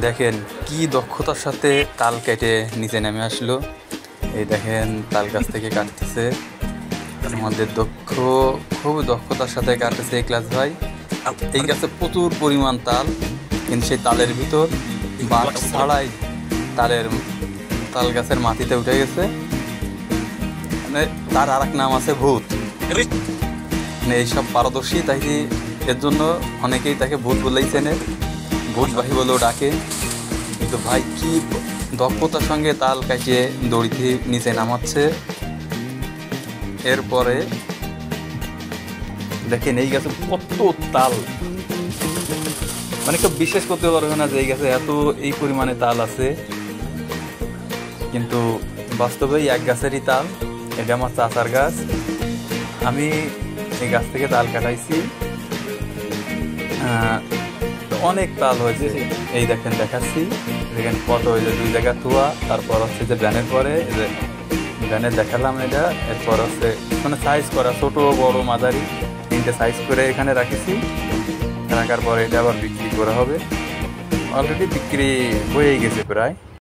দেখেন কি দক্ষতার সাথে তাল কেটে নিচে নেমে আসলো। এই দেখেন তাল গাছ থেকে কাটতেছে, আমাদের খুব দক্ষতার সাথে কাটতেছে এই ক্লাস ভাই। এই গাছে প্রচুর পরিমাণ তাল, কিন্তু সেই তালের ভিতর বাঁশ ছাড়াই তাল গাছের মাটিতে উঠে গেছে। মানে তার আর এক নাম আছে ভূত। মানে এইসব পারদর্শী, তাই এর জন্য অনেকেই তাকে ভূত বলেই চেনে, ভূতবাহী বলেও ডাকে। কিন্তু ভাই কি দক্ষতার সঙ্গে তাল কাটিয়ে দড়িতে নিচে নামাচ্ছে। এরপরে দেখেন এই গাছে কত তাল, মানে কেউ বিশ্বাস করতে পারবে না যে এই গাছে এই পরিমাণে তাল আছে। কিন্তু বাস্তবেই এক গাছেরই তাল। এটা আমার চাচার গাছ, আমি এই গাছ থেকে তাল কাটাইছি। অনেক তাল হয়েছে, এই দেখেন দেখাচ্ছি। দেখেন কত হয়েছে, 2 জায়গা ধোয়া, তারপর হচ্ছে যে ভ্যানের পরে ভ্যানে দেখালাম এটা। এরপর হচ্ছে মানে সাইজ করা, ছোট বড় মাঝারি 3টে সাইজ করে এখানে রাখেছি। রাখার পরে এটা আবার বিক্রি করা হবে। অলরেডি বিক্রি হয়ে গেছে প্রায়।